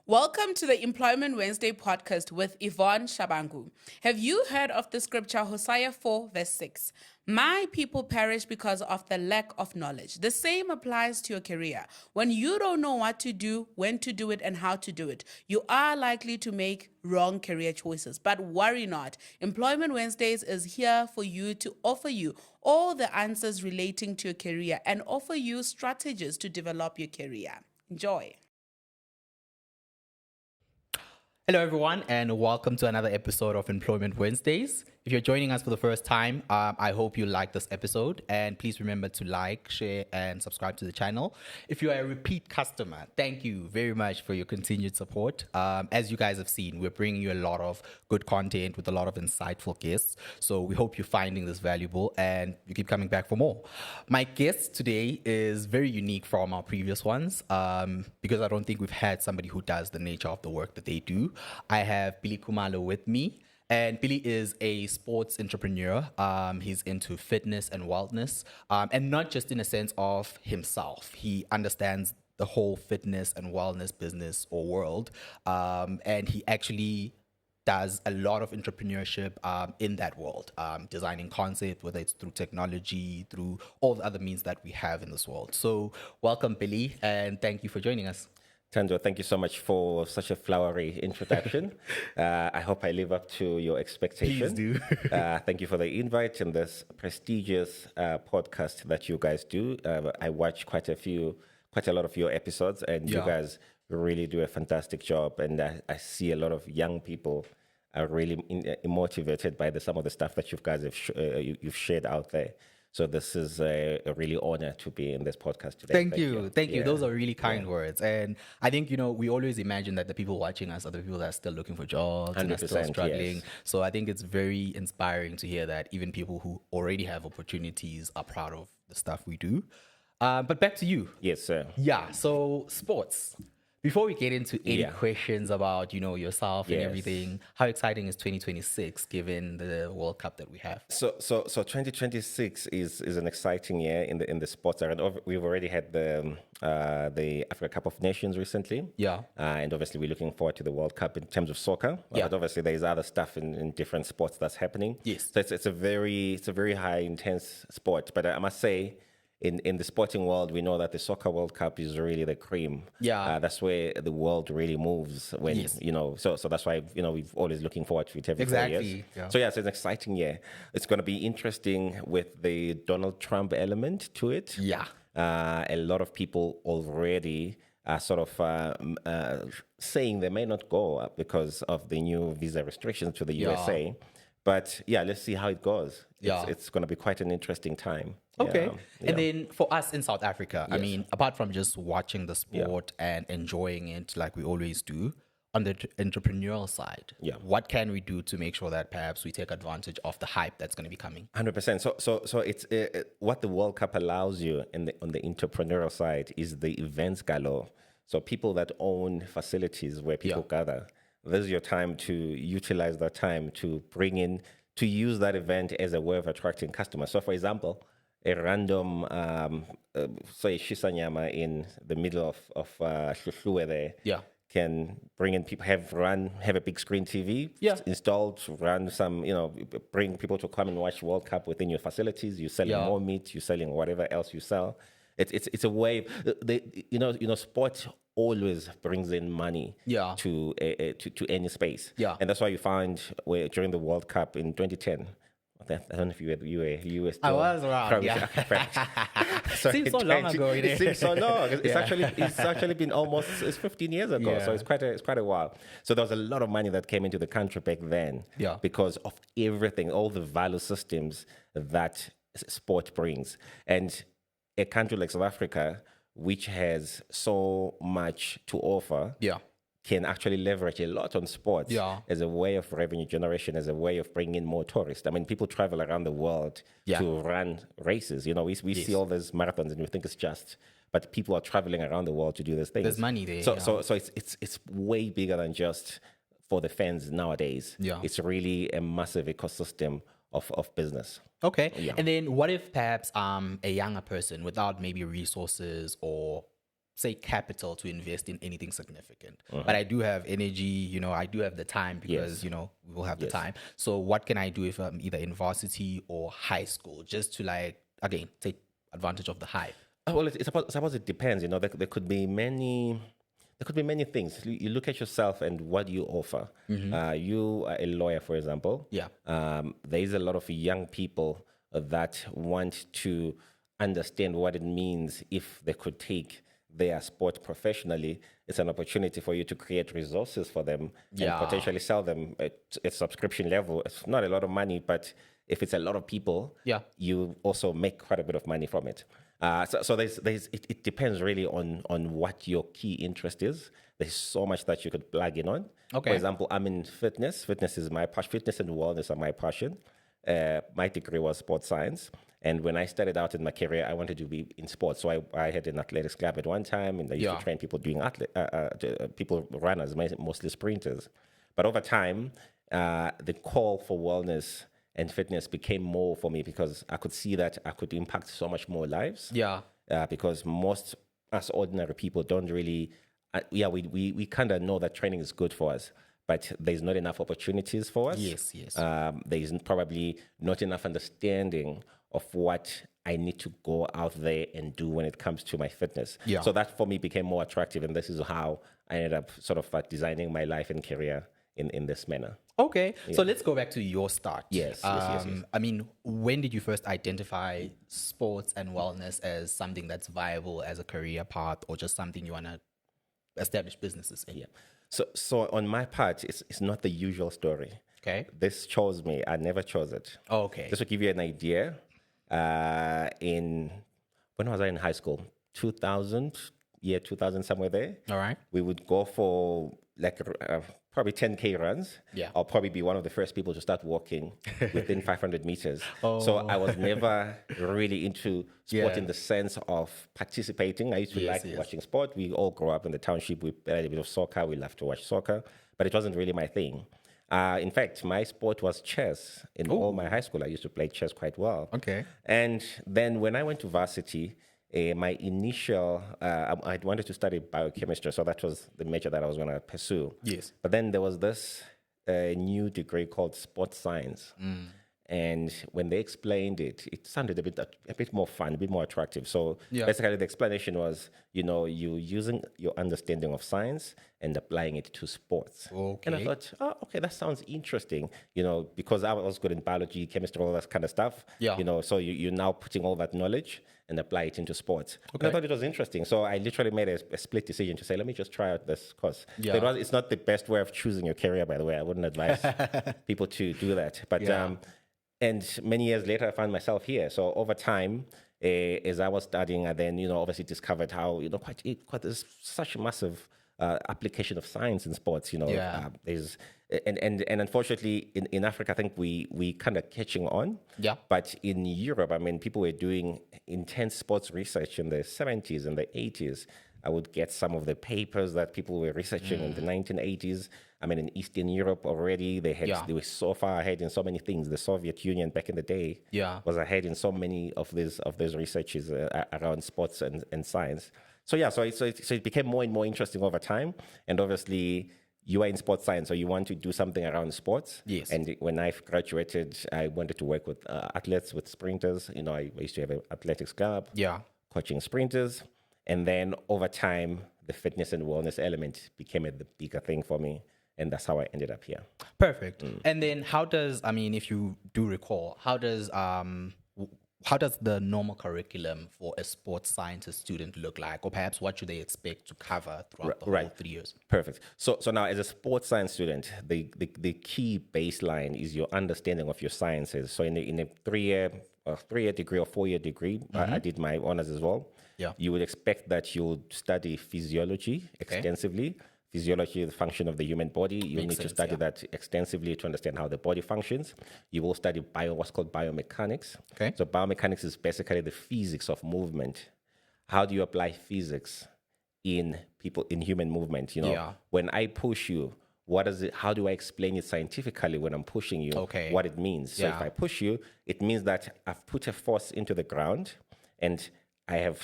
Welcome to the Employment Wednesday podcast with Yvonne Shabangu. Have you heard of the scripture Hosea 4 verse 6? My people perish because of the lack of knowledge. The same applies to your career. When you don't know what to do, when to do it, and how to do it, you are likely to make wrong career choices. But worry not. Employment Wednesdays is here for you to offer you all the answers relating to your career and offer you strategies to develop your career. Enjoy. Hello, everyone, and welcome to another episode of Employment Wednesdays. If you're joining us for the first time, I hope you like this episode, and please remember to like, share, and subscribe to the channel. If you are a repeat customer, thank you very much for your continued support. As you guys have seen, we're bringing you a lot of good content with a lot of insightful guests, so we hope you're finding this valuable and you keep coming back for more. My guest today is very unique from our previous ones because I don't think we've had somebody who does the nature of the work that they do. I have Billy Kumalo with me, and Billy is a sports entrepreneur. He's into fitness and wellness, and not just in a sense of himself. He understands the whole fitness and wellness business or world, and he actually does a lot of entrepreneurship in that world, designing concept, whether it's through technology, through all the other means that we have in this world. So welcome, Billy, and thank you for joining us. Tando, thank you so much for such a flowery introduction. I hope I live up to your expectation. Please do. Thank you for the invite and this prestigious podcast that you guys do. I watch quite a lot of your episodes, and you guys really do a fantastic job. And I see a lot of young people are really motivated by some of the stuff that you guys have you've shared out there. So this is a really honor to be in this podcast today. Thank you. Those are really kind words. And I think, we always imagine that the people watching us are the people that are still looking for jobs and are still struggling. Yes. So I think it's very inspiring to hear that even people who already have opportunities are proud of the stuff we do. But back to you. Yes, sir. Yeah. So sports. Before we get into any questions about, yourself and everything, how exciting is 2026 given the World Cup that we have? So 2026 is an exciting year in the sports area. We've already had the Africa Cup of Nations recently. Yeah. And obviously we're looking forward to the World Cup in terms of soccer. Yeah. But obviously there's other stuff in different sports that's happening. Yes. So it's a very high intense sport. But I must say, in the sporting world, we know that the Soccer World Cup is really the cream. Yeah. That's where the world really moves when, so that's why, we've always looking forward to it every 4 years. Yeah. So, it's an exciting year. It's going to be interesting with the Donald Trump element to it. Yeah. A lot of people already are sort of saying they may not go because of the new visa restrictions to the USA. But let's see how it goes. It's going to be quite an interesting time. Okay. Yeah. And then for us in South Africa, I mean, apart from just watching the sport and enjoying it like we always do, on the entrepreneurial side, what can we do to make sure that perhaps we take advantage of the hype that's going to be coming? 100%. So it's what the World Cup allows you on the entrepreneurial side is the events galore. So people that own facilities where people gather, this is your time to utilize that time to bring in, to use that event as a way of attracting customers. So, for example, a random, say, Shisanyama in the middle of Hluhluwe there can bring in people, have a big screen TV installed, run some, bring people to come and watch World Cup within your facilities. You're selling more meat, you're selling whatever else you sell. It's a way, sport always brings in money to any space. Yeah. And that's why you find during the World Cup in 2010, I don't know if you were still. I was around. Seems so long ago. It seems so long. It's actually been it's 15 years ago. Yeah. So it's quite a while. So there was a lot of money that came into the country back then. Yeah. Because of everything, all the value systems that sport brings, and a country like South Africa, which has so much to offer. Yeah. Can actually leverage a lot on sports as a way of revenue generation, as a way of bringing in more tourists. I mean, people travel around the world to run races. We see all these marathons and we think it's just, but people are traveling around the world to do these things. There's money there. So it's way bigger than just for the fans nowadays. Yeah. It's really a massive ecosystem of business. Okay. Yeah. And then what if perhaps a younger person without maybe resources or say capital to invest in anything significant, but I do have energy, I do have the time because, Yes. we will have the time. So what can I do if I'm either in varsity or high school just to again, take advantage of the hype? Well, suppose it depends. There could be many. There could be many things. You look at yourself and what you offer. You are a lawyer, for example. Yeah. There is a lot of young people that want to understand what it means if they could take their sport professionally. It's an opportunity for you to create resources for them and potentially sell them at subscription level. It's not a lot of money, but if it's a lot of people, you also make quite a bit of money from it. So it depends really on what your key interest is. There's so much that you could plug in on. Okay. For example, I'm in fitness. Fitness is my passion. Fitness and wellness are my passion. My degree was sports science. And when I started out in my career, I wanted to be in sports. So I had an athletics club at one time, and I used to train people doing people runners, mostly sprinters. But over time, the call for wellness and fitness became more for me because I could see that I could impact so much more lives. Yeah. Because most us ordinary people don't really, we kind of know that training is good for us, but there's not enough opportunities for us. Yes. There's probably not enough understanding of what I need to go out there and do when it comes to my fitness. Yeah. So that for me became more attractive, and this is how I ended up sort of designing my life and career in this manner. Okay, so let's go back to your start. Yes. I mean, when did you first identify sports and wellness as something that's viable as a career path, or just something you want to establish businesses in? Yeah. So on my part, it's not the usual story. Okay. This chose me. I never chose it. Okay. Just to give you an idea, when was I in high school? 2000, somewhere there. All right. We would go for probably 10K runs. Yeah. I'll probably be one of the first people to start walking within 500 meters. So I was never really into sport in the sense of participating. I used to watching sport. We all grew up in the township. We played a bit of soccer. We loved to watch soccer, but it wasn't really my thing. In fact, my sport was chess. In all my high school, I used to play chess quite well. Okay. And then when I went to varsity, my initial, I wanted to study biochemistry, so that was the major that I was going to pursue. Yes. But then there was this new degree called sports science. And when they explained it, it sounded a bit more fun, a bit more attractive. So basically the explanation was, you using your understanding of science and applying it to sports. Okay. And I thought, okay, that sounds interesting, because I was good in biology, chemistry, all that kind of stuff. Yeah. So you're now putting all that knowledge and apply it into sports. Okay. And I thought it was interesting. So I literally made a split decision to say, let me just try out this course. Yeah. So it's not the best way of choosing your career, by the way. I wouldn't advise people to do that. But and many years later, I found myself here. So over time, as I was studying, I then, obviously discovered how, there's such a massive application of science in sports. There's and unfortunately in Africa, I think we kind of catching on. Yeah. But in Europe, I mean, people were doing intense sports research in the 70s and the 80s. I would get some of the papers that people were researching in the 1980s. I mean, in Eastern Europe already, they were so far ahead in so many things. The Soviet Union back in the day was ahead in so many of those researches around sports and science. So it became more and more interesting over time. And obviously, you are in sports science, so you want to do something around sports. Yes. And when I graduated, I wanted to work with athletes, with sprinters. I used to have an athletics club, coaching sprinters. And then over time, the fitness and wellness element became the bigger thing for me. And that's how I ended up here. Perfect. And then if you do recall, how does the normal curriculum for a sports scientist student look like? Or perhaps what should they expect to cover throughout the whole 3 years? Perfect. So now as a sports science student, the key baseline is your understanding of your sciences. So in a three-year degree or 4-year degree, I did my honors as well. Yeah. You would expect that you'll study physiology extensively. Physiology, the function of the human body. You need to study that extensively to understand how the body functions. You will study what's called biomechanics. Okay. So biomechanics is basically the physics of movement. How do you apply physics in human movement? When I push you, what is it? How do I explain it scientifically when I'm pushing you? Okay. What it means. So if I push you, it means that I've put a force into the ground and I have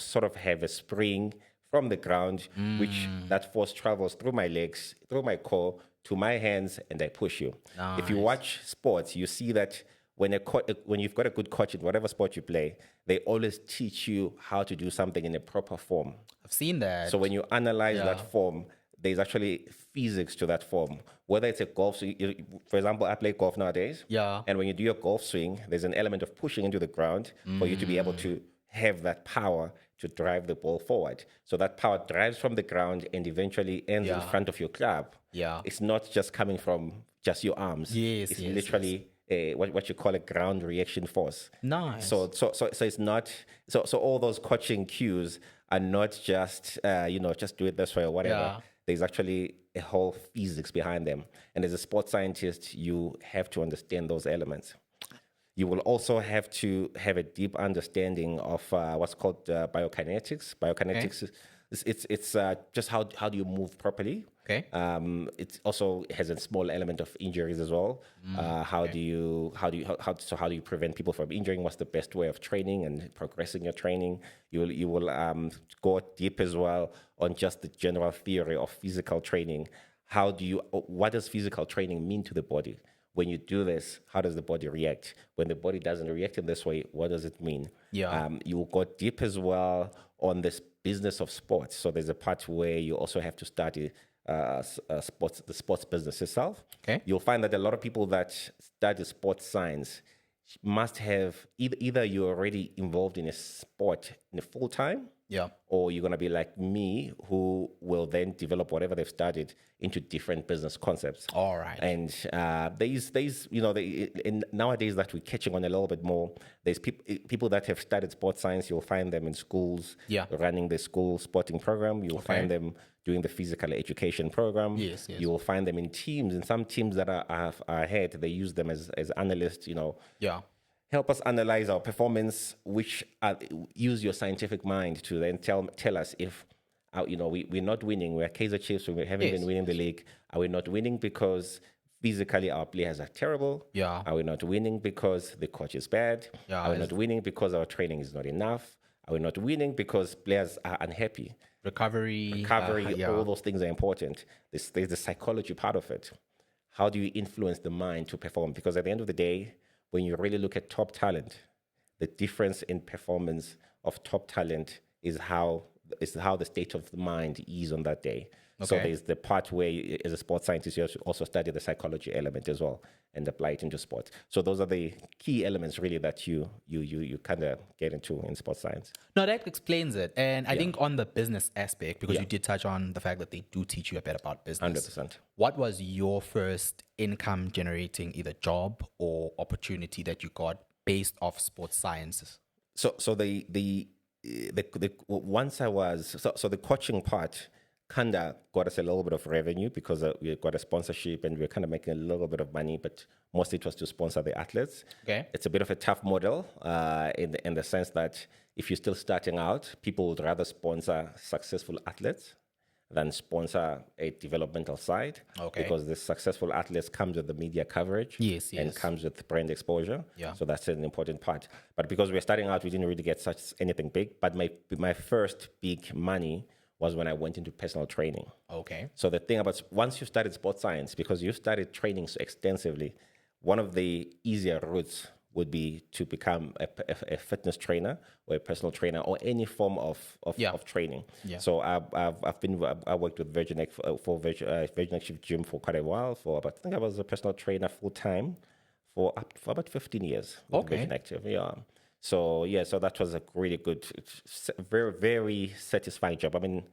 a spring from the ground, which that force travels through my legs, through my core, to my hands, and I push you. If you watch sports, you see that when you've got a good coach in whatever sport you play, they always teach you how to do something in a proper form. I've seen that. So when you analyze that form, there's actually physics to that form. Whether it's a golf swing, for example, I play golf nowadays. Yeah. And when you do your golf swing, there's an element of pushing into the ground for you to be able to have that power to drive the ball forward. So that power drives from the ground and eventually ends in front of your club. Yeah. It's not just coming from just your arms. It's literally what you call a ground reaction force. Nice. So it's not so all those coaching cues are not just just do it this way or whatever. Yeah. There's actually a whole physics behind them. And as a sports scientist, you have to understand those elements. You will also have to have a deep understanding of what's called biokinetics. Biokinetics it's just how do you move properly. Okay. It also has a small element of injuries as well. How do you prevent people from injuring? What's the best way of training and progressing your training? You will go deep as well on just the general theory of physical training. What does physical training mean to the body? When you do this, how does the body react? When the body doesn't react in this way, what does it mean? Yeah. You will go deep as well on this business of sports. So there's a part where you also have to study the sports business itself. Okay. You'll find that a lot of people that study sports science must have either you're already involved in a sport in a full time, or you're going to be like me, who will then develop whatever they've studied into different business concepts. All right. And nowadays that we're catching on a little bit more, there's people that have studied sports science. You'll find them in schools, running the school sporting program. You'll find them doing the physical education program. Yes. You will find them in teams. In some teams that are ahead, they use them as analysts. Help us analyze our performance, which use your scientific mind to then tell us if we're not winning. We're Kaizer Chiefs. We haven't been winning the league. Are we not winning because physically our players are terrible? Yeah. Are we not winning because the coach is bad? Yeah. Are we not winning because our training is not enough? Are we not winning because players are unhappy? Recovery, all those things are important. There's the psychology part of it. How do you influence the mind to perform? Because at the end of the day, when you really look at top talent, the difference in performance of top talent is how the state of the mind is on that day. So there's the part where, as a sports scientist, you have to also study the psychology element as well and apply it into sports. So those are the key elements really that you kind of get into in sports science. No, that explains it. And I think on the business aspect, because you did touch on the fact that they do teach you a bit about business. 100%. What was your first income generating either job or opportunity that you got based off sports sciences? So the once I was so the coaching part kind of got us a little bit of revenue because we got a sponsorship and we were kind of making a little bit of money, but mostly it was to sponsor the athletes. Okay. It's a bit of a tough model in the sense that if you're still starting out, people would rather sponsor successful athletes than sponsor a developmental side. Okay. Because the successful athletes comes with the media coverage. Yes. And comes with brand exposure. Yeah. So that's an important part. But because we're starting out, we didn't really get anything big. But my first big money was when I went into personal training. Okay. So the thing about once you started sports science, because you started training so extensively, one of the easier routes would be to become a fitness trainer or a personal trainer or any form of training. Yeah. So I worked with Virgin Active Gym for quite a while. I think I was a personal trainer full time for about 15 years. With Virgin Active. Yeah. So that was a really good, very, very satisfying job. I mean,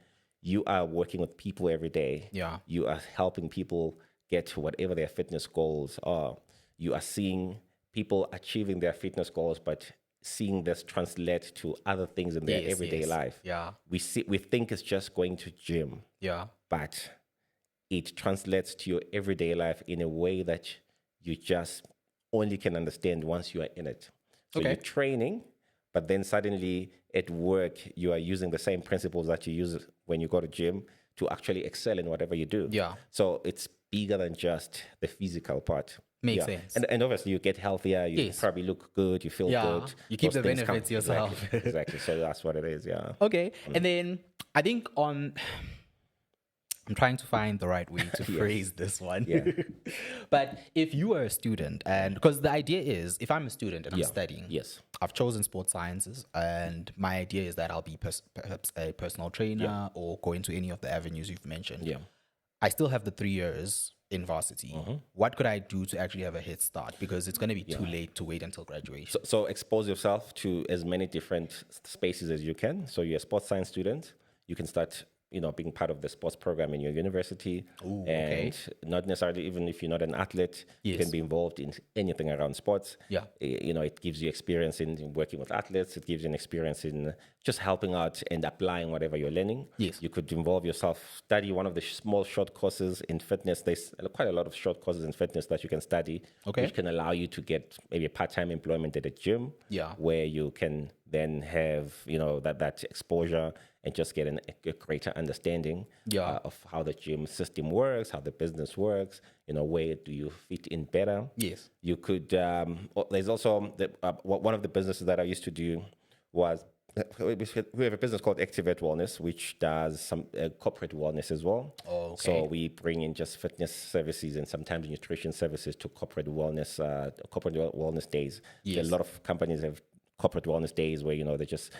you are working with people every day. Yeah. You are helping people get to whatever their fitness goals are. You are seeing people achieving their fitness goals, but seeing this translate to other things in their everyday life. Yeah. We think it's just going to gym. Yeah. But it translates to your everyday life in a way that you just only can understand once you are in it. So you're training, but then suddenly at work, you are using the same principles that you use when you go to gym to actually excel in whatever you do. Yeah. So it's bigger than just the physical part. Makes sense. And obviously you get healthier, you Yes. probably look good, you feel Yeah. good. You keep Those the things benefits yourself. Exactly. So that's what it is, yeah. Okay. And then I think I'm trying to find the right way to phrase this one. Yeah. But if you are a student, and because the idea is, if I'm a student and I'm Yeah. studying, Yes. I've chosen sports sciences, and my idea is that I'll be perhaps a personal trainer or go into any of the avenues you've mentioned. Yeah. I still have the 3 years in varsity. What could I do to actually have a head start? Because it's going to be too late to wait until graduation. So expose yourself to as many different spaces as you can. So you're a sports science student, you can start, being part of the sports program in your university. Ooh, and not necessarily, even if you're not an athlete, you Yes. can be involved in anything around sports. Yeah. It gives you experience in working with athletes. It gives you an experience in just helping out and applying whatever you're learning. Yes. You could involve yourself, study one of the small short courses in fitness. There's quite a lot of short courses in fitness that you can study, Okay. which can allow you to get maybe a part-time employment at a gym. Yeah. Where you can then have, that exposure and just get a greater understanding of how the gym system works, how the business works, where do you fit in better. Yes. You could, there's also, one of the businesses that I used to do was, we have a business called Activate Wellness, which does some corporate wellness as well. Oh, okay. So we bring in just fitness services and sometimes nutrition services to corporate wellness days. Yes. A lot of companies have corporate wellness days where they it's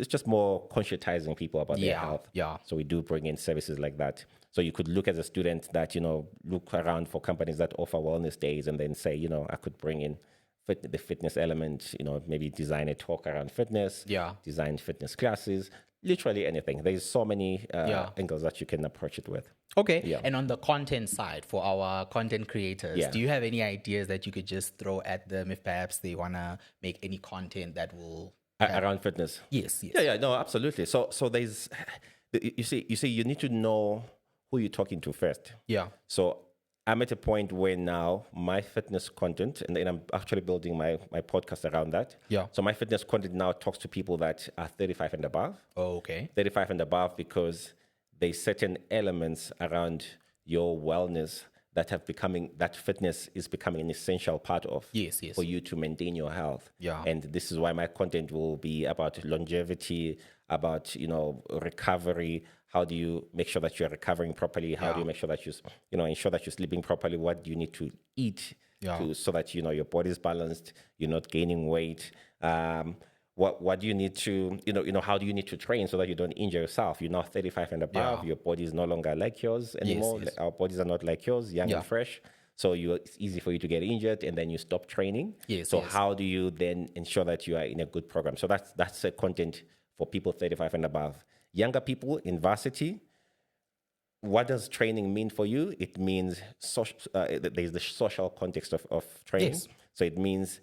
just more conscientizing people about their health. Yeah. So we do bring in services like that. So you could look as a student that look around for companies that offer wellness days and then say I could bring in the fitness element. Maybe design a talk around fitness. Yeah. Design fitness classes. Literally anything. There's so many angles that you can approach it with. Okay. Yeah. And on the content side, for our content creators, Yeah. do you have any ideas that you could just throw at them if perhaps they want to make any content that will... Around fitness. Yes, yes. Yeah, no, absolutely. So there's, you see, you need to know who you're talking to first. Yeah. So I'm at a point where now my fitness content, and then I'm actually building my podcast around that. Yeah. So my fitness content now talks to people that are 35 and above. Oh, okay. 35 and above because there's certain elements around your wellness that fitness is becoming an essential part of. Yes, yes. For you to maintain your health. Yeah. And this is why my content will be about longevity, about, recovery. How do you make sure that you're recovering properly? How do you make sure that ensure that you're sleeping properly? What do you need to eat so that, your body's balanced, you're not gaining weight? What do you need to, how do you need to train so that you don't injure yourself? You're now 35 and above. Yeah. Your body is no longer like yours anymore. yes. Our bodies are not like yours, young and fresh. So it's easy for you to get injured and then you stop training. Yes, So yes. how do you then ensure that you are in a good program? So that's a content for people 35 and above. Younger people in varsity, what does training mean for you? It means there's the social context of training. Yes. So it means,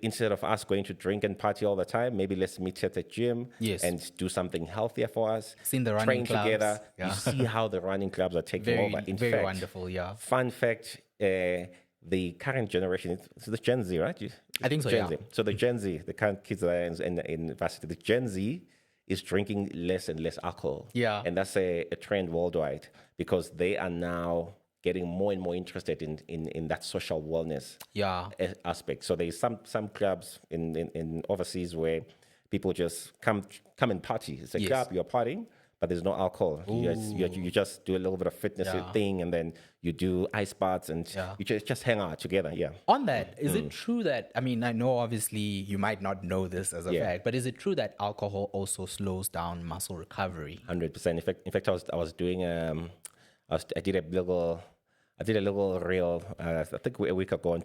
instead of us going to drink and party all the time, maybe let's meet at the gym Yes. and do something healthier for us. Seen the running train clubs. together. Yeah. You see how the running clubs are taking Very, over. In very fact, wonderful, yeah. Fun fact, the current generation, it's the Gen Z, right? I think so, Gen yeah. Z. So the Gen Z, the current kids that are in university, the Gen Z is drinking less and less alcohol. Yeah. And that's a trend worldwide because they are now getting more and more interested in that social wellness aspect. So there's some clubs in overseas where people just come and party. It's a club, you're partying, but there's no alcohol. You just do a little bit of fitness thing, and then you do ice baths, and you just hang out together. Yeah. On that, is it true that, I know obviously you might not know this as a fact, but is it true that alcohol also slows down muscle recovery? 100%. In fact, I was doing I did a little reel I think a week ago on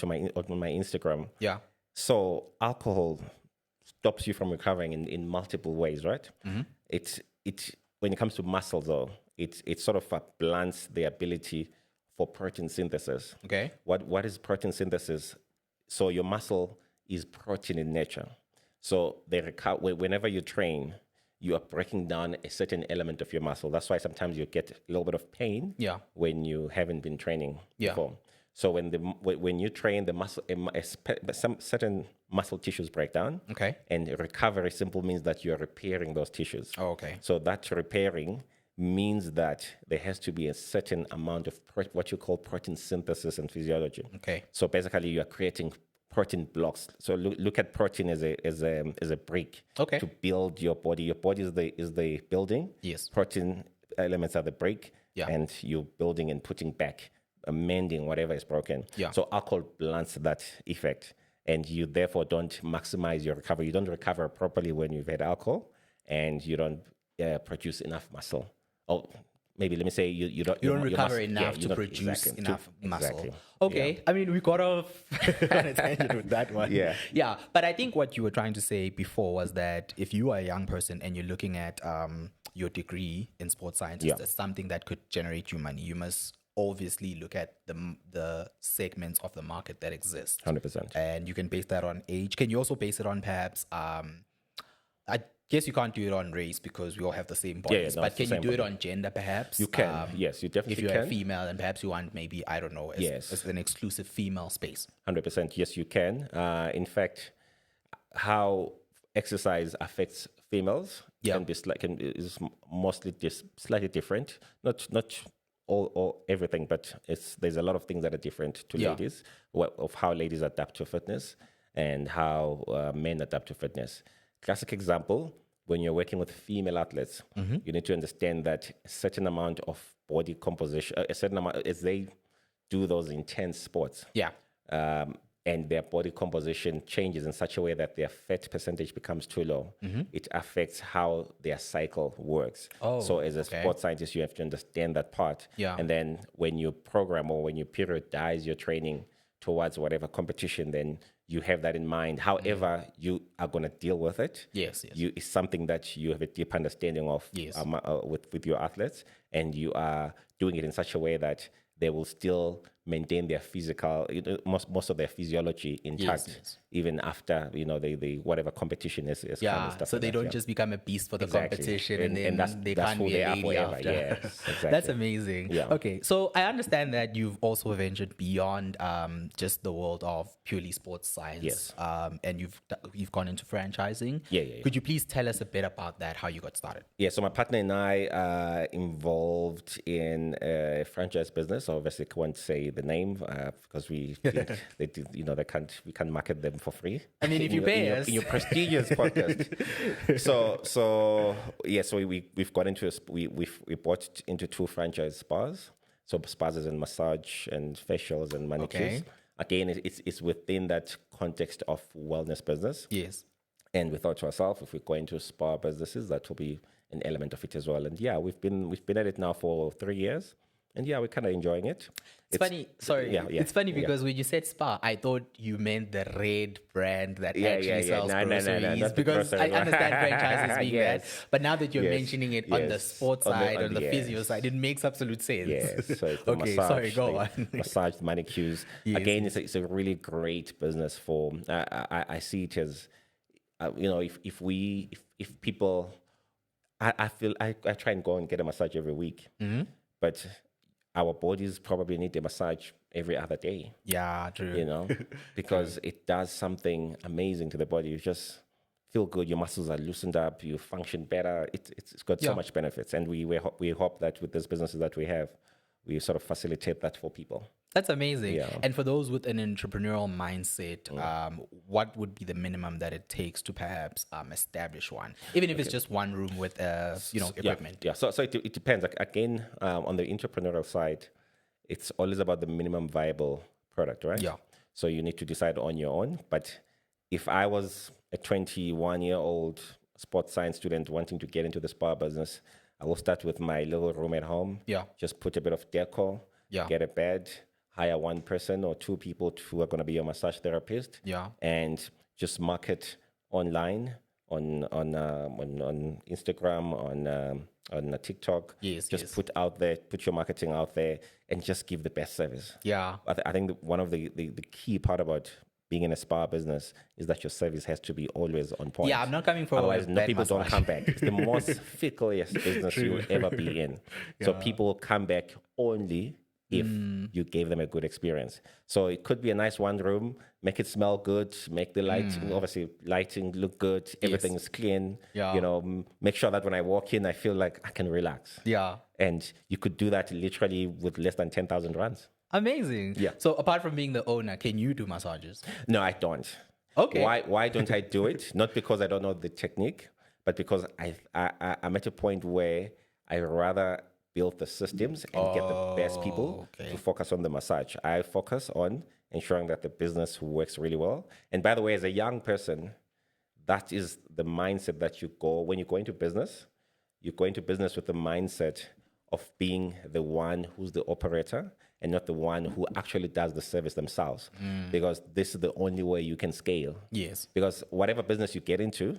my Instagram. Yeah. So alcohol stops you from recovering in multiple ways, right? Mm-hmm. It's when it comes to muscle though, it sort of blunts the ability for protein synthesis. Okay. What is protein synthesis? So your muscle is protein in nature. So whenever you train, you are breaking down a certain element of your muscle. That's why sometimes you get a little bit of pain when you haven't been training before. So when you train, the muscle, some certain muscle tissues break down. Okay. And recovery simple means that you're repairing those tissues. Oh, okay. So that repairing means that there has to be a certain amount of what you call protein synthesis and physiology. Okay. So basically, you are creating protein blocks. So look at protein as a brick Okay. to build your body. Your body is the building. Yes. Protein elements are the brick. Yeah. And you're building and putting back, amending whatever is broken. Yeah. So alcohol blunts that effect, and you therefore don't maximize your recovery. You don't recover properly when you've had alcohol, and you don't produce enough muscle. Oh, maybe let me say you don't recover enough to produce enough muscle. Exactly. Okay. Yeah. I mean, we got off on a tangent with that one. Yeah. Yeah. But I think what you were trying to say before was that if you are a young person and you're looking at your degree in sports science as something that could generate you money, you must obviously look at the segments of the market that exist. 100%. And you can base that on age. Can you also base it on perhaps I guess you can't do it on race because we all have the same bodies. no, but it's the can you same do it body. on gender, perhaps? You can. Yes, you definitely If you're can. a female and perhaps you want maybe, I don't know, as an exclusive female space. 100%. Yes, you can. In fact, how exercise affects females is mostly just slightly different. Not all everything, but there's a lot of things that are different to ladies, of how ladies adapt to fitness and how men adapt to fitness. Classic example, when you're working with female athletes, you need to understand that a certain amount of body composition, a certain amount, as they do those intense sports, and their body composition changes in such a way that their fat percentage becomes too low, it affects how their cycle works. So as a sports scientist, you have to understand that part. Yeah. And then when you program or when you periodize your training towards whatever competition, then you have that in mind. However, you are going to deal with it. Yes. It's something that you have a deep understanding of with your athletes, and you are doing it in such a way that they will still maintain their physical, most of their physiology intact, even after the whatever competition is. So they don't just become a beast for the competition, and then they that's can't who be they a are lady forever. after. Yes, exactly. That's amazing. Yeah. Okay, so I understand that you've also ventured beyond just the world of purely sports science. Yes. And you've gone into franchising. Yeah. Could you please tell us a bit about that? How you got started? Yeah, so my partner and I are involved in a franchise business. Obviously, I won't say the name because we can't market them for free. I mean, if you pay us in your prestigious podcast. So we've got into we bought into 2 franchise spas. So spas is in massage and facials and manicures. Okay. Again, it's within that context of wellness business. Yes. And we thought to ourselves, if we go into spa businesses, that will be an element of it as well. And we've been at it now for 3 years. And we're kind of enjoying it. It's funny. Sorry. It's funny because when you said spa, I thought you meant the Red brand that actually sells groceries. not the because grocery I understand franchises being Yes. that. But now that you're mentioning it on the sports side, on the physio side, it makes absolute sense. Yes. So it's the Okay, massage, sorry, go on. Massage, manicures. Yes. Again, it's a really great business for. I see it as, if people, I feel I try and go and get a massage every week, but our bodies probably need a massage every other day. Yeah, true. Because it does something amazing to the body. You just feel good. Your muscles are loosened up. You function better. It's got so much benefits. And we hope that with these businesses that we have, we sort of facilitate that for people. That's amazing. Yeah. And for those with an entrepreneurial mindset, what would be the minimum that it takes to perhaps establish one, even if it's just one room with equipment? Yeah. So it depends. Like, again, on the entrepreneurial side, it's always about the minimum viable product, right? Yeah. So you need to decide on your own. But if I was a 21-year-old sports science student wanting to get into the spa business, I will start with my little room at home. Yeah. Just put a bit of decor. Yeah. Get a bed. Hire one person or 2 people who are going to be your massage therapist. Yeah. And just market online on Instagram, on TikTok. Yes. Just put your marketing out there, and just give the best service. Yeah. I think one of the key part about being in a spa business is that your service has to be always on point. Yeah, I'm not coming for otherwise that people don't massage. come back. It's the most fickleest business you'll ever be in. So people come back only if you gave them a good experience. So it could be a nice one room, make it smell good, make the lighting, obviously lighting look good, everything is clean. Yeah. You know, make sure that when I walk in, I feel like I can relax. Yeah. And you could do that literally with less than 10,000 rands. Amazing. Yeah. So apart from being the owner, can you do massages? No, I don't. Okay. Why don't I do it? Not because I don't know the technique, but because I'm at a point where I rather build the systems and get the best people to focus on the massage. I focus on ensuring that the business works really well. And by the way, as a young person, that is the mindset that you go when you go into business. You go into business with the mindset of being the one who's the operator and not the one who actually does the service themselves. Because this is the only way you can scale. Yes. Because whatever business you get into,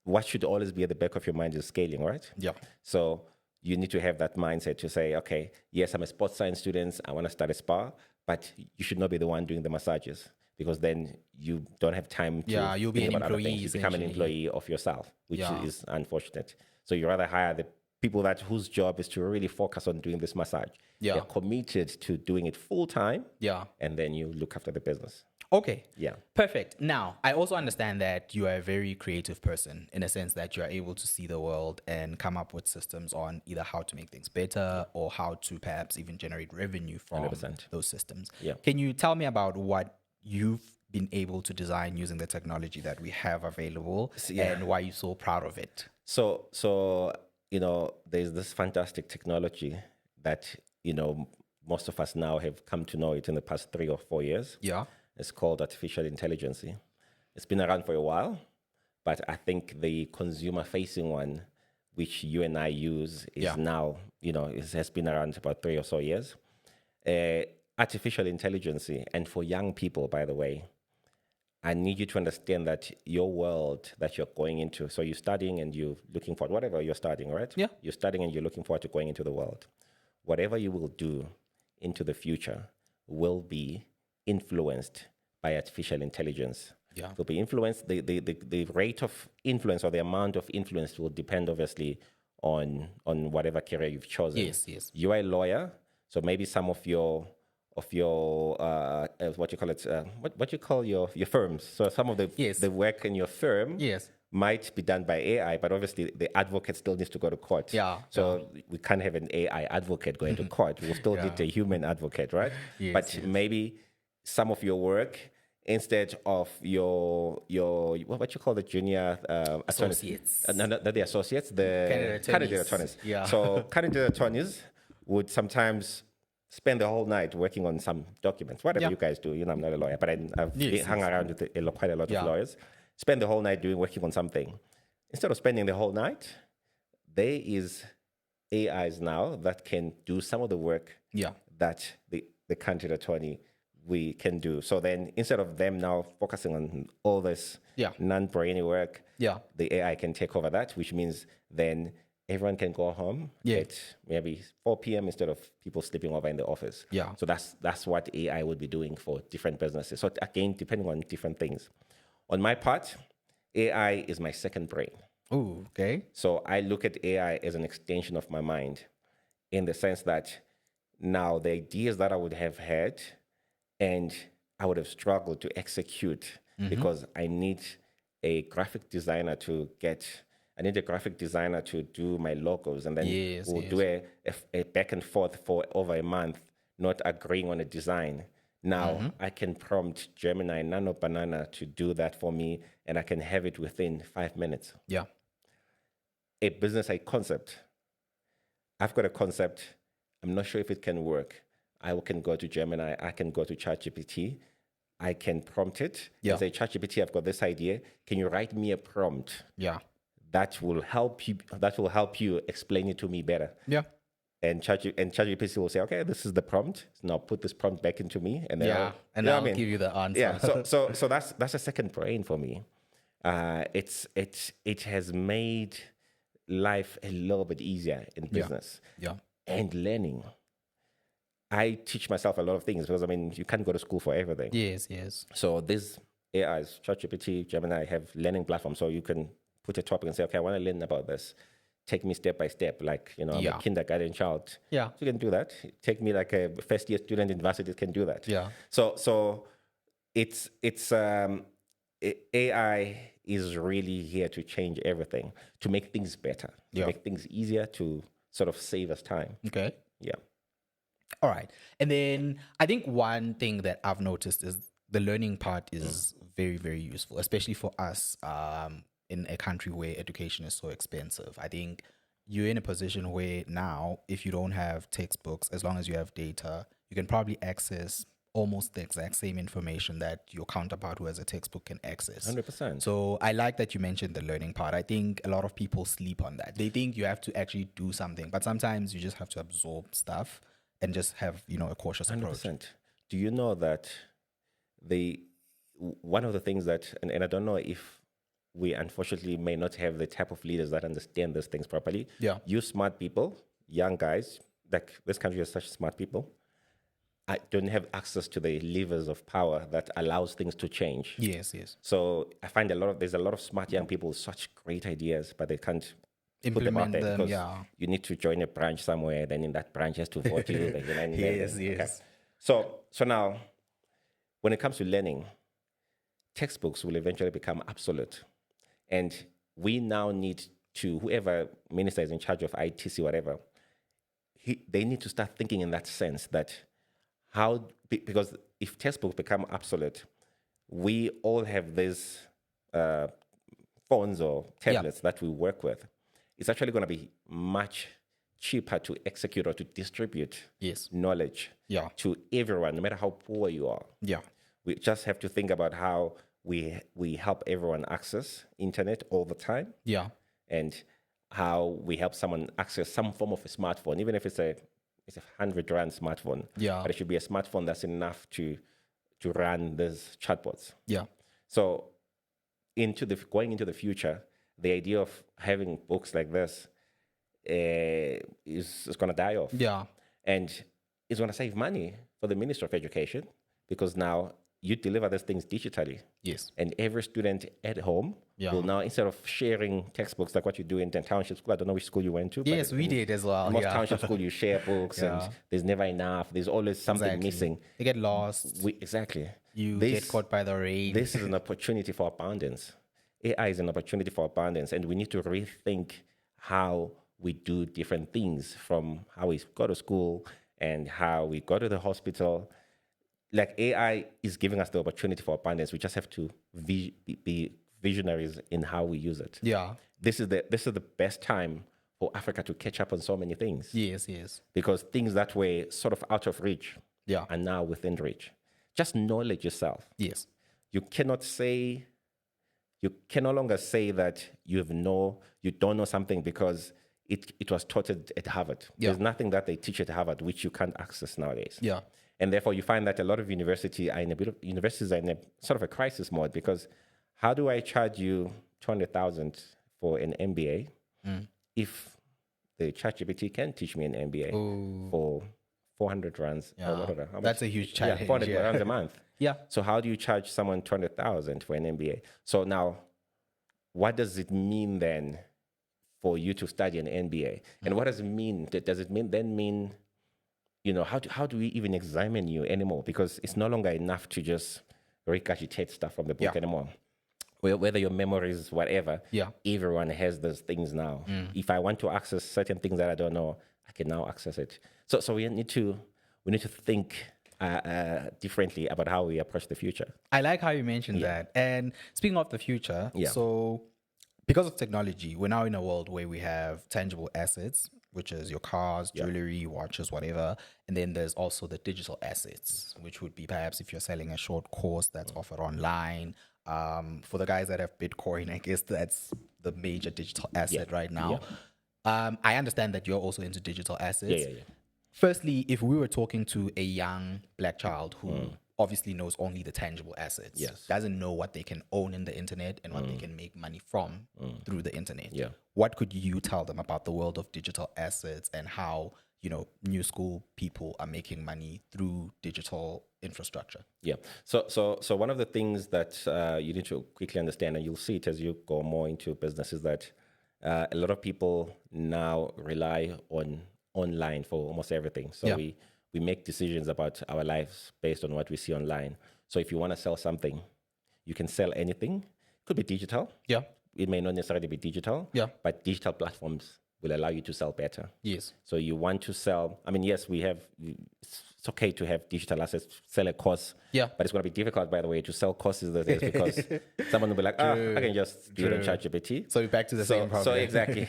what should always be at the back of your mind is scaling, right? Yeah. So you need to have that mindset to say, okay, yes, I'm a sports science student. I want to start a spa, but you should not be the one doing the massages because then you don't have time to you'll be think an about other employee, things. You become an essentially. employee of yourself, which is unfortunate. So you rather hire the people whose job is to really focus on doing this massage. Yeah. They're committed to doing it full time. Yeah. And then you look after the business. Okay. Yeah. Perfect. Now, I also understand that you are a very creative person in a sense that you are able to see the world and come up with systems on either how to make things better or how to perhaps even generate revenue from 100%. those systems. Yeah. Can you tell me about what you've been able to design using the technology that we have available and why you're so proud of it? So you know, there's this fantastic technology that, you know, most of us now have come to know it in the past 3 or 4 years. Yeah. It's called artificial intelligence. It's been around for a while, but I think the consumer-facing one, which you and I use, is now, you know, it has been around about 3 or so years. Artificial intelligence, and for young people, by the way, I need you to understand that your world that you're going into, so you're studying and you're looking for whatever you're studying, right? Yeah. You're studying and you're looking forward to going into the world. Whatever you will do into the future will be influenced by artificial intelligence. Yeah. Will be influenced. The rate of influence or the amount of influence will depend obviously on whatever career you've chosen. Yes, yes. You are a lawyer, so maybe some of your what you call it, what you call your firms. So some of the work in your firm might be done by AI, but obviously the advocate still needs to go to court. Yeah. So we can't have an AI advocate going to court. We'll still need a human advocate, right? Maybe some of your work, instead of your what you call the junior associates, not the associates, the candidate attorneys. Yeah. So candidate attorneys would sometimes spend the whole night working on some documents, whatever you guys do. You know, I'm not a lawyer, but I've hung around with quite a lot of lawyers. Spend the whole night working on something. Instead of spending the whole night, there is AIs now that can do some of the work that the candidate attorney we can do. So then instead of them now focusing on all this non-brainy work, the AI can take over that, which means then everyone can go home at maybe 4 p.m. instead of people sleeping over in the office. Yeah. So that's what AI would be doing for different businesses. So again, depending on different things. On my part, AI is my second brain. Oh, okay. So I look at AI as an extension of my mind in the sense that now the ideas that I would have had and I would have struggled to execute because I need a graphic designer to do my logos, and then we'll do a back and forth for over a month, not agreeing on a design. Now I can prompt Gemini Nano Banana to do that for me, and I can have it within 5 minutes. Yeah. A business concept. I've got a concept. I'm not sure if it can work. I can go to Gemini. I can go to ChatGPT. I can prompt it and say, ChatGPT, I've got this idea. Can you write me a prompt? Yeah. That will help you explain it to me better. Yeah. And ChatGPT will say, okay, this is the prompt. Now put this prompt back into me, and then I'll give you the answer. Yeah. So that's a second brain for me. It has made life a little bit easier in business. Yeah. And learning. I teach myself a lot of things because you can't go to school for everything. Yes. So these AIs, ChatGPT, Gemini, have learning platforms. So you can put a topic and say, okay, I want to learn about this. take me step by step, like, I'm Yeah. a kindergarten child. Yeah. So you can do that. Take me like a first year student in university can do that. Yeah. So it's AI is really here to change everything, to make things better, to Yeah. make things easier, to sort of save us time. Okay. Yeah. All right. And then I think one thing that I've noticed is the learning part is very, very useful, especially for us in a country where education is so expensive. I think you're in a position where now, if you don't have textbooks, as long as you have data, you can probably access almost the exact same information that your counterpart who has a textbook can access. 100%. So I like that you mentioned the learning part. I think a lot of people sleep on that. They think you have to actually do something, but sometimes you just have to absorb stuff and just have, a cautious approach. 100%. Do you know that one of the things that, and I don't know if we unfortunately may not have the type of leaders that understand these things properly. Yeah. You smart people, young guys, like this country has such smart people, I don't have access to the levers of power that allows things to change. Yes. So I find there's a lot of smart young people with such great ideas, but they can't Implement put them out there them, because yeah. you need to join a branch somewhere, then in that branch has to vote you. Yes. Okay. So now, when it comes to learning, textbooks will eventually become obsolete. And we now need to, whoever minister is in charge of ITC, whatever, they need to start thinking in that sense that because if textbooks become obsolete, we all have these phones or tablets that we work with. It's actually going to be much cheaper to execute or to distribute knowledge to everyone, no matter how poor you are. Yeah. We just have to think about how we help everyone access internet all the time. Yeah. And how we help someone access some form of a smartphone, even if it's a 100 rand smartphone. Yeah. But it should be a smartphone that's enough to run these chatbots. Yeah. So going into the future, the idea of having books like this is going to die off. Yeah. And it's going to save money for the Ministry of Education because now you deliver these things digitally. Yes. And every student at home will now, instead of sharing textbooks like what you do in the township school, I don't know which school you went to. Yes, we did as well. Most township school, you share books and there's never enough. There's always something missing. They get lost. Exactly. You get caught by the rain. This is an opportunity for abundance. AI is an opportunity for abundance, and we need to rethink how we do different things, from how we go to school and how we go to the hospital. Like, AI is giving us the opportunity for abundance. We just have to be visionaries in how we use it. Yeah. This is the best time for Africa to catch up on so many things. Yes. Because things that were sort of out of reach are now within reach. Just knowledge yourself. Yes. You can no longer say that you don't know something because it was taught at Harvard. Yeah. There's nothing that they teach at Harvard which you can't access nowadays. Yeah. And therefore, you find that a lot of universities are in a sort of a crisis mode, because how do I charge you 200,000 for an MBA if the ChatGPT can teach me an MBA for 400 rands or whatever? That's a huge challenge. Yeah, 400 rands a month. Yeah. So how do you charge someone 200,000 for an MBA? So now, what does it mean then for you to study an MBA? And what does it mean? Does it mean how do we even examine you anymore? Because it's no longer enough to just regurgitate stuff from the book anymore. Whether your memories, whatever, everyone has those things now. If I want to access certain things that I don't know, I can now access it. So we need to think differently about how we approach the future. I like how you mentioned that. And speaking of the future, so because of technology, we're now in a world where we have tangible assets, which is your cars, jewelry, watches, whatever. And then there's also the digital assets, which would be perhaps if you're selling a short course that's offered online. For the guys that have Bitcoin, I guess that's the major digital asset right now. I understand that you're also into digital assets. Firstly, if we were talking to a young black child who obviously knows only the tangible assets, doesn't know what they can own in the internet and what they can make money from through the internet, what could you tell them about the world of digital assets and how, new school people are making money through digital infrastructure? So one of the things that you need to quickly understand, and you'll see it as you go more into business, is that a lot of people now rely on online for almost everything. So we make decisions about our lives based on what we see online. So if you want to sell something, you can sell anything. Could be digital. Yeah. It may not necessarily be digital. Yeah. But digital platforms will allow you to sell better. Yes. So you want to sell, I mean, yes, it's okay to have digital assets, sell a course. Yeah. But it's going to be difficult, by the way, to sell courses these days because someone will be like, I can just do it on ChatGPT. So we're back to the same problem. So exactly.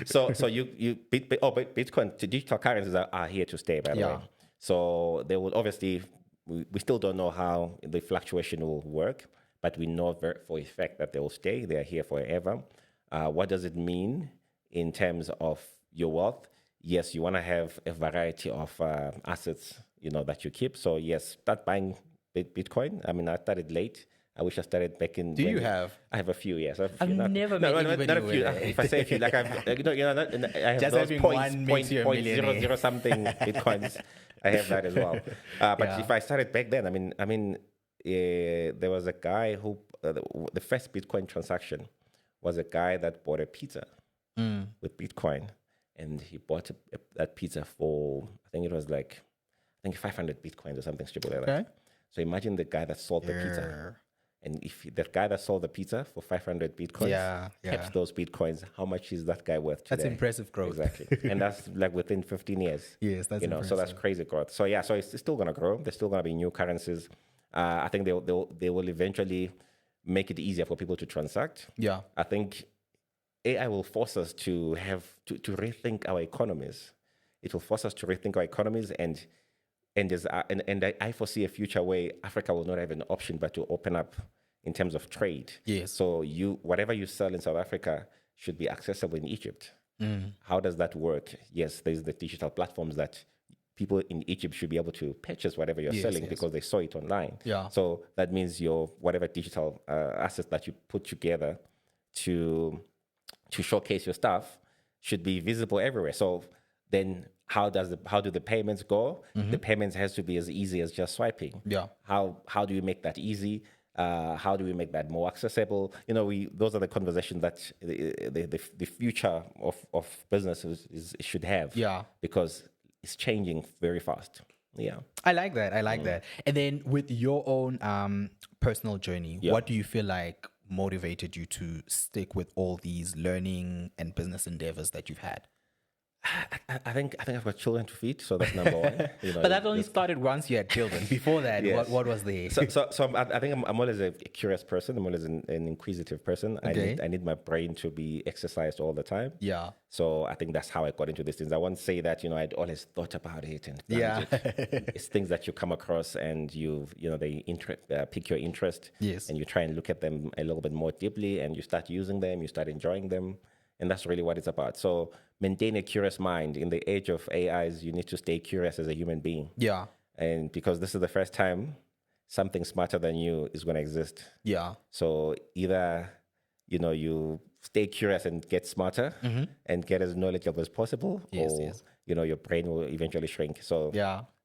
so Bitcoin, to digital currencies are here to stay, by the way. So they will obviously, we still don't know how the fluctuation will work, but we know for a fact that they will stay. They are here forever. What does it mean in terms of your wealth? Yes, you want to have a variety of assets, that you keep. So yes, start buying Bitcoin. I mean, I started late. I wish I started back in. Do you have? I have a few. Yes, I've never met anybody not a few. with If I say a few, like I have just those having points, one makes you a millionaire. 0.00 something Bitcoins. I have that as well. But if I started back then, I mean, there was a guy who the first Bitcoin transaction was a guy that bought a pizza with Bitcoin, and he bought that pizza for I think 500 Bitcoins or something stupid like that. So imagine the guy that sold the pizza. And if the guy that sold the pizza for 500 Bitcoins kept those Bitcoins, how much is that guy worth today? That's impressive growth. Exactly. And that's like within 15 years. Yes, that's impressive. So that's crazy growth. So so it's still going to grow. There's still going to be new currencies. I think they will eventually make it easier for people to transact. Yeah. I think AI will force us to rethink our economies. It will force us to rethink our economies and I foresee a future where Africa will not have an option but to open up in terms of trade. Yes. So whatever you sell in South Africa should be accessible in Egypt. How does that work? Yes, there's the digital platforms that people in Egypt should be able to purchase whatever you're selling because they saw it online. Yeah. So that means your whatever digital assets that you put together to showcase your stuff should be visible everywhere. So then how do the payments go? The payments has to be as easy as just swiping. Yeah. How do you make that easy? How do we make that more accessible? Those are the conversations that the future of businesses should have. Yeah. Because it's changing very fast. Yeah. I like that. And then with your own personal journey, what do you feel like motivated you to stick with all these learning and business endeavors that you've had? I think I've got children to feed, so that's number one. But that only started once you had children. Before that, what was there? So I think I'm always a curious person. I'm always an inquisitive person. Okay. I need my brain to be exercised all the time. Yeah. So I think that's how I got into these things. I won't say that I'd always thought about it and it's things that you come across and they pique your interest. Yes. And you try and look at them a little bit more deeply, and you start using them. You start enjoying them. And that's really what it's about. So maintain a curious mind. In the age of AIs, you need to stay curious as a human being. Yeah. And because this is the first time something smarter than you is going to exist. Yeah. So either, you stay curious and get smarter and get as knowledgeable as possible, or your brain will eventually shrink. So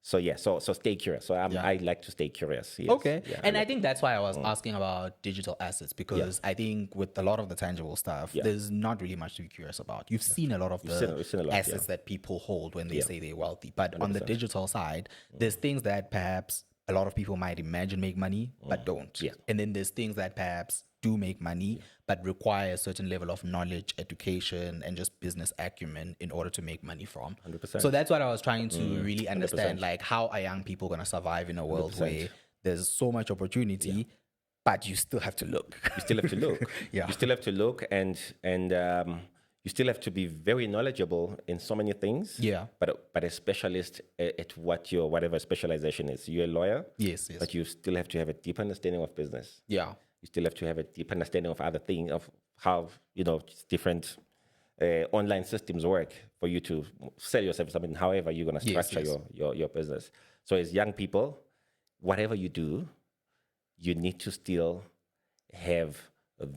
So stay curious. So I like to stay curious. Yes. Okay. Yeah, and I think that's why I was asking about digital assets, because I think with a lot of the tangible stuff, there's not really much to be curious about. You've seen a lot of the assets that people hold when they say they're wealthy. But 100%. On the digital side, there's things that perhaps a lot of people might imagine make money, but don't. Yeah. And then there's things that perhaps do make money, but require a certain level of knowledge, education, and just business acumen in order to make money from. 100%. So that's what I was trying to really understand, 100%. Like how are young people going to survive in a world 100%. Where there's so much opportunity, but you still have to look. You still have to look. You still have to look, and you still have to be very knowledgeable in so many things. Yeah. But a specialist at whatever specialization is. You're a lawyer. Yes. But you still have to have a deep understanding of business. Yeah. You still have to have a deep understanding of other things, of how different online systems work for you to sell yourself something. However, you're going to structure your business. So as young people, whatever you do, you need to still have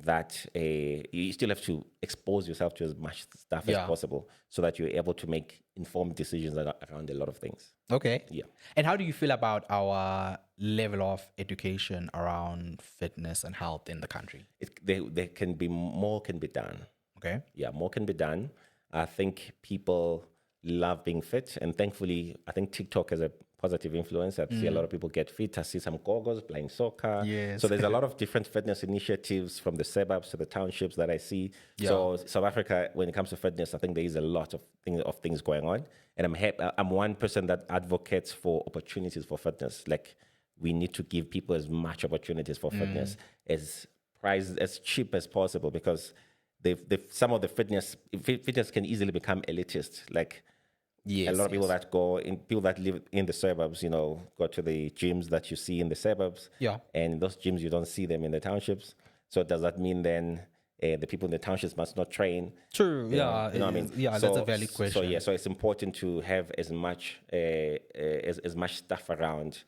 that. You still have to expose yourself to as much stuff as possible, so that you're able to make informed decisions around a lot of things. Okay. Yeah. And how do you feel about our level of education around fitness and health in the country? There can be more can be done. Okay. Yeah, more can be done. I think people love being fit, and thankfully, I think TikTok has a positive influence. I see a lot of people get fit. I see some gogos playing soccer. Yes. So there's a lot of different fitness initiatives from the suburbs to the townships that I see. Yeah. So South Africa, when it comes to fitness, I think there is a lot of things going on, and I'm one person that advocates for opportunities for fitness. Like, we need to give people as much opportunities for fitness as cheap as possible, because some of the fitness can easily become elitist. Like, Yes. a lot of people that live in the suburbs, go to the gyms that you see in the suburbs. Yeah. And those gyms, you don't see them in the townships. So does that mean then the people in the townships must not train? True. Yeah. Yeah. What I mean? Yeah, that's a valid question. So it's important to have as much stuff around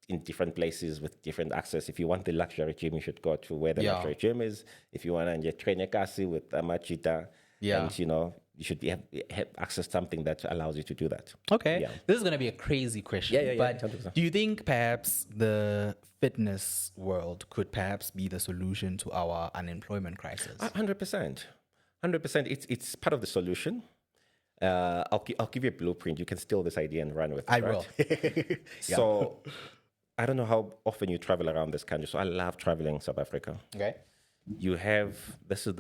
in different places with different access. If you want the luxury gym, you should go to where the luxury gym is. If you want to train a kasi with a machita, and you should have access to something that allows you to do that. Okay. Yeah. This is going to be a crazy question. Yeah, But 100%. do you think perhaps the fitness world could perhaps be the solution to our unemployment crisis? 100%. 100%. It's part of the solution. I'll give you a blueprint. You can steal this idea and run with it. I will. So I don't know how often you travel around this country. So I love traveling South Africa. Okay. This is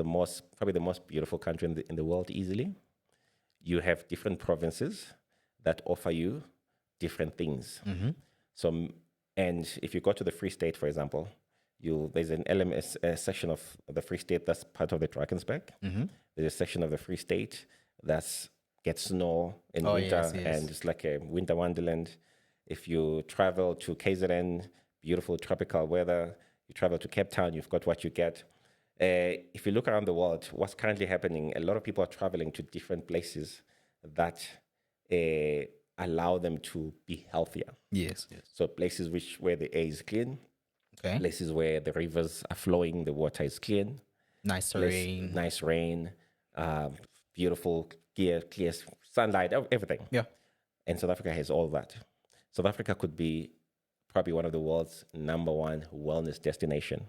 probably the most beautiful country in the world easily. You have different provinces that offer you different things. So, and if you go to the Free State, for example, there's an element, a section of the Free State that's part of the Drakensberg. There's a section of the Free State that gets snow in winter, yes. and it's like a winter wonderland. If you travel to KZN, beautiful tropical weather. You travel to Cape Town, you've got what you get. If you look around the world, what's currently happening, a lot of people are traveling to different places that allow them to be healthier. Yes. So places where the air is clean, Okay. places where the rivers are flowing, the water is clean, Nice terrain. nice rain, beautiful, clear sunlight, everything. Yeah. And South Africa has all that. South Africa could be probably one of the world's number one wellness destination.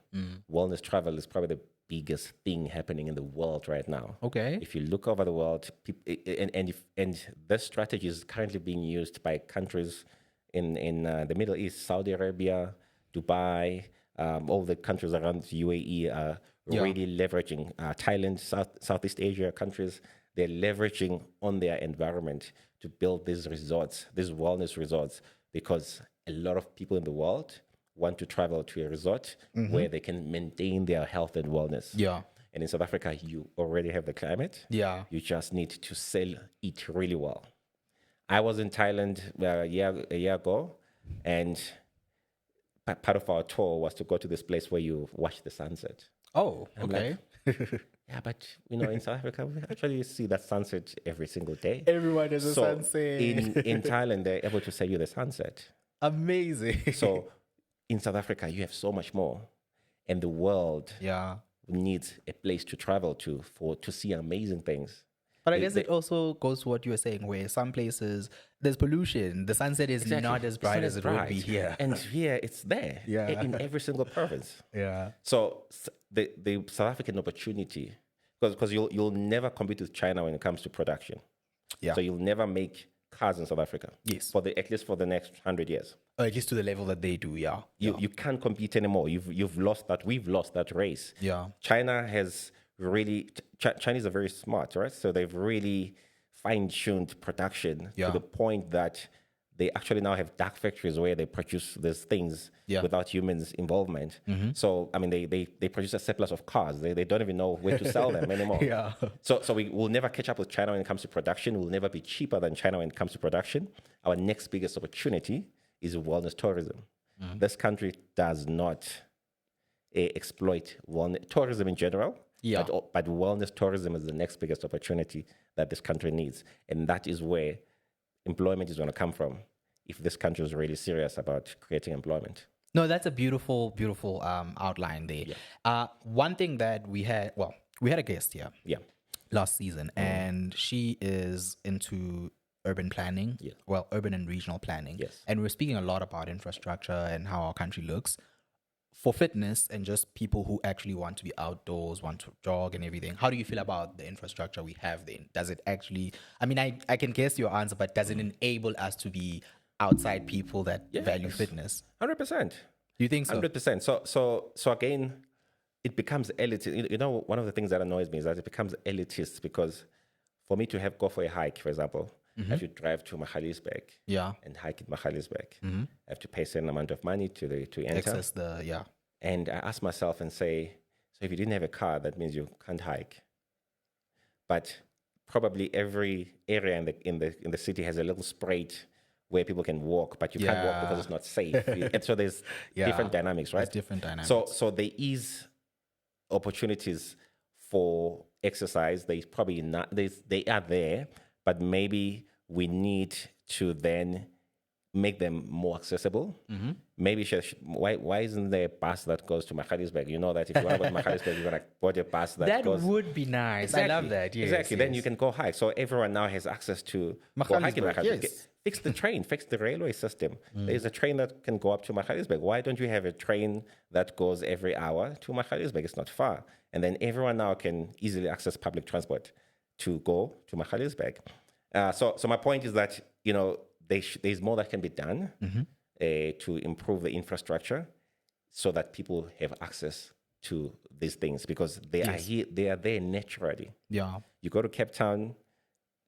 Wellness travel is probably the biggest thing happening in the world right now. Okay. If you look over the world, and this strategy is currently being used by countries in the Middle East, Saudi Arabia, Dubai, all the countries around UAE are really leveraging Thailand, Southeast Asia countries. They're leveraging on their environment to build these resorts, these wellness resorts, because a lot of people in the world want to travel to a resort where they can maintain their health and wellness. Yeah. And in South Africa, you already have the climate. Yeah. You just need to sell it really well. I was in Thailand a year ago, and part of our tour was to go to this place where you watch the sunset. Oh, I'm okay. Yeah, but in South Africa, we actually see that sunset every single day. Everyone has a So sunset. in Thailand, they're able to sell you the sunset. Amazing. So in South Africa, you have so much more, and the world yeah. needs a place to travel to see amazing things. But I guess it also goes to what you were saying, where some places there's pollution. The sunset is not as bright as it would be here. And here it's there in every single province. Yeah. So the South African opportunity, because you'll never compete with China when it comes to production. Yeah. So you'll never make cars in South Africa. Yes. At least for the next 100 years. Or at least to the level that they do, yeah. You can't compete anymore. You've lost that. We've lost that race. Yeah. China has really. Chinese are very smart, right? So they've really fine-tuned production to the point that they actually now have dark factories where they produce these things without humans' involvement. So I mean, they produce a surplus of cars. They don't even know where to sell them anymore. Yeah. So we will never catch up with China when it comes to production. We'll never be cheaper than China when it comes to production. Our next biggest opportunity is wellness tourism. This country does not exploit tourism in general. Yeah. But wellness tourism is the next biggest opportunity that this country needs. And that is where employment is going to come from if this country is really serious about creating employment. No, that's a beautiful, beautiful outline there. Yeah. One thing that we had a guest here last season, and she is into urban planning, urban and regional planning. Yes. And we're speaking a lot about infrastructure and how our country looks. for fitness and just people who actually want to be outdoors, want to jog and everything, how do you feel about the infrastructure we have then? Does it actually, I mean, I can guess your answer, but does it enable us to be outside people that value fitness? 100%. Do you think so? 100%. So again, it becomes elitist. You know, one of the things that annoys me is that it becomes elitist because for me to go for a hike, for example, I have to drive to Mahalisburg and hike in Mahalisburg. I have to pay a certain amount of money to enter. Access the, And I ask myself and say, so if you didn't have a car, that means you can't hike. But probably every area in the city has a little straight where people can walk, but you can't walk because it's not safe. And so there's different dynamics, right? There's different dynamics. So there is opportunities for exercise. They probably not. They are there, but maybe we need to then make them more accessible. Maybe why isn't there a bus that goes to Mahalisburg? You know that if you want to go to Mahalisburg, you're gonna board a bus that goes. That would be nice. Exactly. I love that. Yes, exactly. yes. Then you can go hike. So everyone now has access to go hiking Mahalisburg, yes. Fix the train, fix the railway system. There's a train that can go up to Mahalisburg. Why don't you have a train that goes every hour to Mahalisburg? It's not far. And then everyone now can easily access public transport to go to Mahalisburg. So my point is that, you know, there's more that can be done to improve the infrastructure so that people have access to these things because they are here, they are there naturally. Yeah. You go to Cape Town,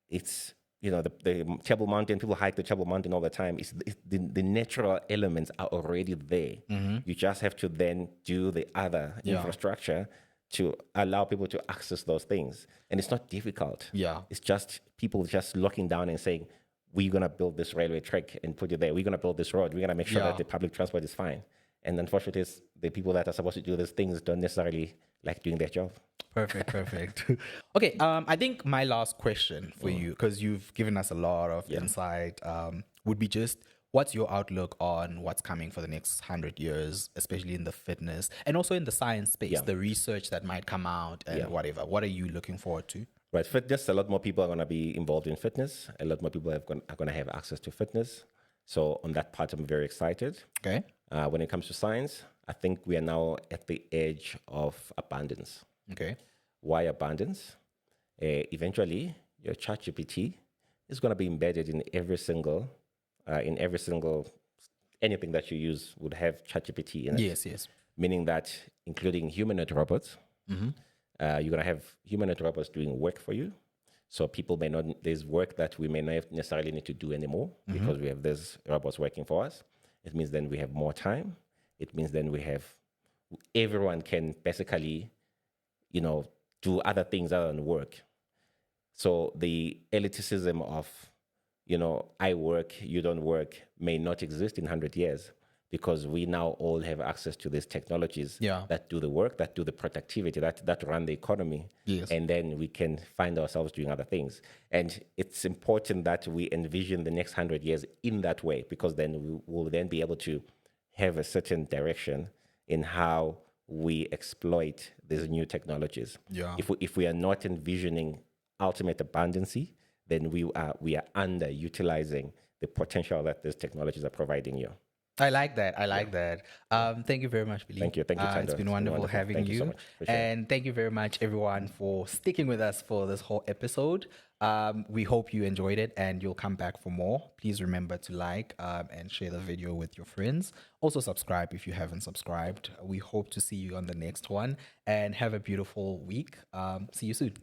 it's, you know, the Table Mountain, people hike the Table Mountain all the time. The natural elements are already there. You just have to then do the other infrastructure to allow people to access those things. And it's not difficult. Yeah. It's just people just looking down and saying, we're going to build this railway track and put it there. We're going to build this road. We're going to make sure that the public transport is fine. And unfortunately, the people that are supposed to do these things don't necessarily like doing their job. Perfect. Okay, I think my last question for you, because you've given us a lot of insight, would be just what's your outlook on what's coming for the next 100 years, especially in the fitness and also in the science space, the research that might come out and whatever. What are you looking forward to? Right, fitness, a lot more people are going to be involved in fitness. A lot more people are going to have access to fitness. So on that part, I'm very excited. Okay. When it comes to science, I think we are now at the edge of abundance. Okay. Why abundance? Eventually, your ChatGPT is going to be embedded in every single, anything that you use would have ChatGPT in it. Yes. Meaning that including humanoid robots, you're going to have humanoid robots doing work for you. So people may not, there's work that we may not necessarily need to do anymore because we have these robots working for us. It means then we have more time. It means then everyone can basically, you know, do other things other than work. So the elitism of, you know, I work, you don't work may not exist in 100 years because we now all have access to these technologies that do the work, that do the productivity, that run the economy. Yes. And then we can find ourselves doing other things. And it's important that we envision the next 100 years in that way because then we will then be able to have a certain direction in how we exploit these new technologies. Yeah. If we are not envisioning ultimate abundancy, then we are underutilizing the potential that these technologies are providing you. I like that. Thank you very much, Billy. Thank you. It's been wonderful having thank you. So much. And thank you very much, everyone, for sticking with us for this whole episode. We hope you enjoyed it and you'll come back for more. Please remember to like and share the video with your friends. Also subscribe if you haven't subscribed. We hope to see you on the next one and have a beautiful week. See you soon.